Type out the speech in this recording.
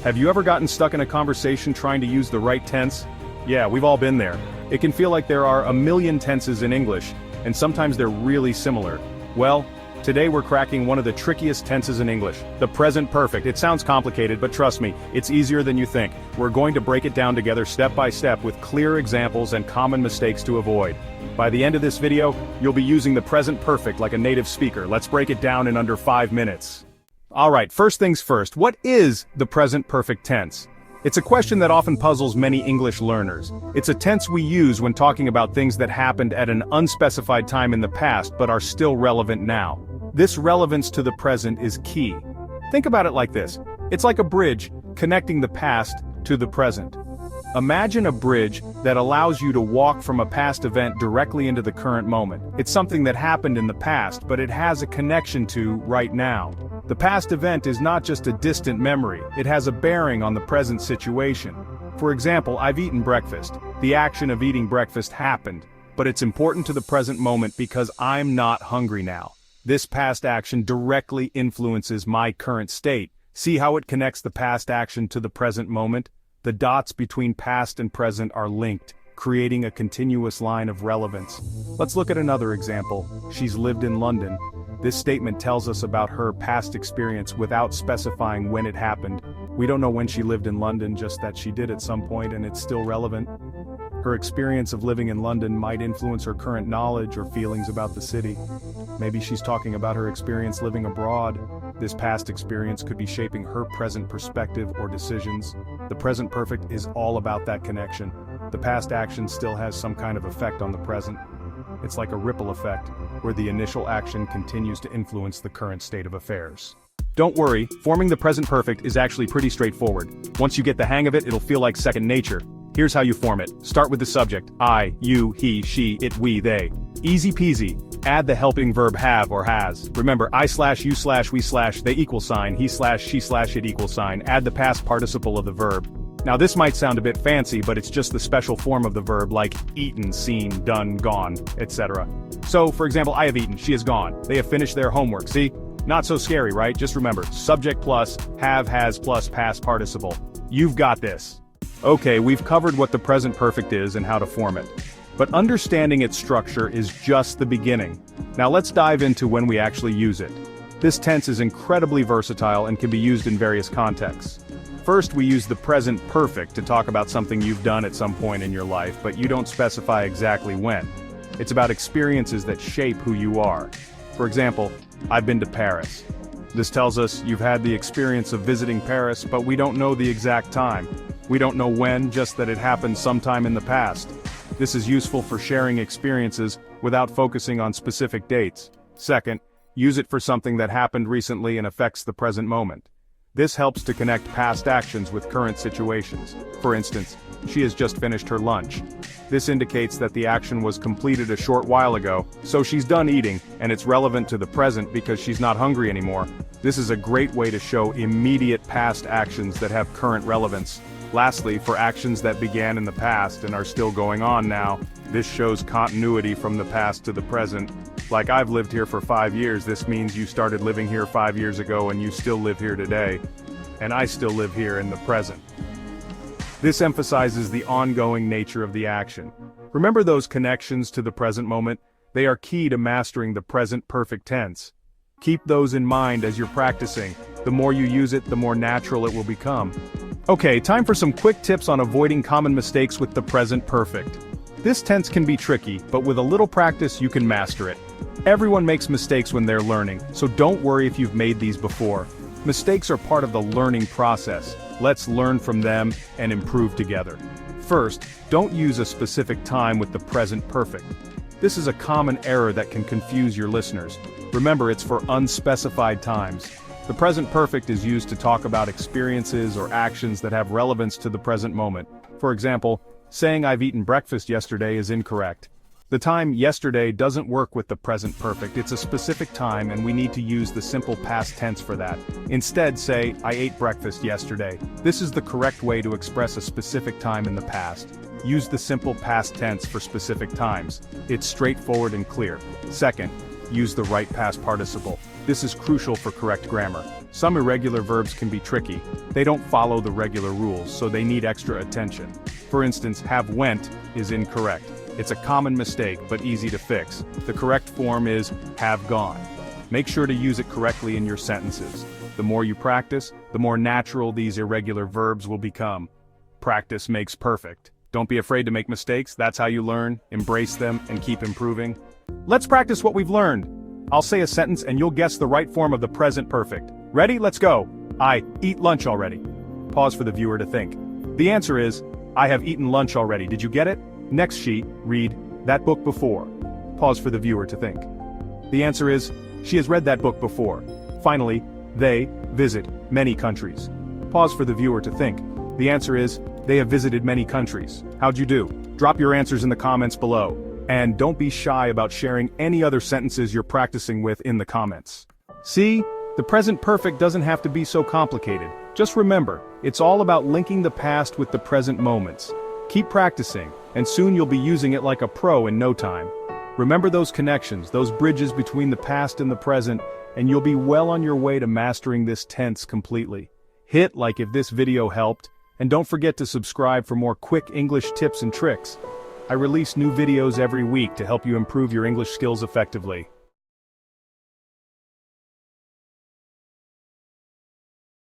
Have you ever gotten stuck in a conversation trying to use the right tense? Yeah, we've all been there. It can feel like there are a million tenses in English, and sometimes they're really similar. Well, today we're cracking one of the trickiest tenses in English, the present perfect. It sounds complicated, but trust me, it's easier than you think. We're going to break it down together step by step with clear examples and common mistakes to avoid. By the end of this video, you'll be using the present perfect like a native speaker. Let's break it down in under 5 minutes. Alright, first things first, what is the present perfect tense? It's a question that often puzzles many English learners. It's a tense we use when talking about things that happened at an unspecified time in the past but are still relevant now. This relevance to the present is key. Think about it like this. It's like a bridge connecting the past to the present. Imagine a bridge that allows you to walk from a past event directly into the current moment. It's something that happened in the past, but it has a connection to right now. The past event is not just a distant memory, it has a bearing on the present situation. For example, I've eaten breakfast. The action of eating breakfast happened, but it's important to the present moment because I'm not hungry now. This past action directly influences my current state. See how it connects the past action to the present moment? The dots between past and present are linked, creating a continuous line of relevance. Let's look at another example. She's lived in London. This statement tells us about her past experience without specifying when it happened. We don't know when she lived in London, just that she did at some point and it's still relevant. Her experience of living in London might influence her current knowledge or feelings about the city. Maybe she's talking about her experience living abroad. This past experience could be shaping her present perspective or decisions. The present perfect is all about that connection. The past action still has some kind of effect on the present. It's like a ripple effect, where the initial action continues to influence the current state of affairs. Don't worry, forming the present perfect is actually pretty straightforward. Once you get the hang of it, it'll feel like second nature. Here's how you form it. Start with the subject, I, you, he, she, it, we, they. Easy peasy. Add the helping verb have or has. Remember, I/you/we/they equal sign, he/she/it equal sign. Add the past participle of the verb. Now this might sound a bit fancy, but it's just the special form of the verb like eaten, seen, done, gone, etc. So, for example, I have eaten, she has gone. They have finished their homework, see? Not so scary, right? Just remember, subject plus, have, has plus past participle. You've got this. Okay, we've covered what the present perfect is and how to form it. But understanding its structure is just the beginning. Now let's dive into when we actually use it. This tense is incredibly versatile and can be used in various contexts. First, we use the present perfect to talk about something you've done at some point in your life, but you don't specify exactly when. It's about experiences that shape who you are. For example, I've been to Paris. This tells us you've had the experience of visiting Paris, but we don't know the exact time. We don't know when, just that it happened sometime in the past. This is useful for sharing experiences without focusing on specific dates. Second, use it for something that happened recently and affects the present moment. This helps to connect past actions with current situations. For instance, she has just finished her lunch. This indicates that the action was completed a short while ago, so she's done eating, and it's relevant to the present because she's not hungry anymore. This is a great way to show immediate past actions that have current relevance. Lastly, for actions that began in the past and are still going on now, this shows continuity from the past to the present. Like I've lived here for 5 years, this means you started living here 5 years ago and you still live here today. And I still live here in the present. This emphasizes the ongoing nature of the action. Remember those connections to the present moment? They are key to mastering the present perfect tense. Keep those in mind as you're practicing. The more you use it, the more natural it will become. Okay, time for some quick tips on avoiding common mistakes with the present perfect. This tense can be tricky, but with a little practice you can master it. Everyone makes mistakes when they're learning, so don't worry if you've made these before. Mistakes are part of the learning process. Let's learn from them and improve together. First, don't use a specific time with the present perfect. This is a common error that can confuse your listeners. Remember, it's for unspecified times. The present perfect is used to talk about experiences or actions that have relevance to the present moment. For example, saying I've eaten breakfast yesterday is incorrect. The time yesterday doesn't work with the present perfect. It's a specific time and we need to use the simple past tense for that. Instead, say, I ate breakfast yesterday. This is the correct way to express a specific time in the past. Use the simple past tense for specific times. It's straightforward and clear. Second, use the right past participle. This is crucial for correct grammar. Some irregular verbs can be tricky. They don't follow the regular rules, so they need extra attention. For instance, have went is incorrect. It's a common mistake, but easy to fix. The correct form is have gone. Make sure to use it correctly in your sentences. The more you practice, the more natural these irregular verbs will become. Practice makes perfect. Don't be afraid to make mistakes, that's how you learn, embrace them, and keep improving. Let's practice what we've learned. I'll say a sentence and you'll guess the right form of the present perfect. Ready? Let's go. I eat lunch already. Pause for the viewer to think. The answer is, I have eaten lunch already. Did you get it? Next sheet, read, that book before. Pause for the viewer to think. The answer is, she has read that book before. Finally, they visit many countries. Pause for the viewer to think. The answer is, they have visited many countries. How'd you do? Drop your answers in the comments below. And don't be shy about sharing any other sentences you're practicing with in the comments. See? The present perfect doesn't have to be so complicated. Just remember, it's all about linking the past with the present moments. Keep practicing, and soon you'll be using it like a pro in no time. Remember those connections, those bridges between the past and the present, and you'll be well on your way to mastering this tense completely. Hit like if this video helped, and don't forget to subscribe for more quick English tips and tricks. I release new videos every week to help you improve your English skills effectively.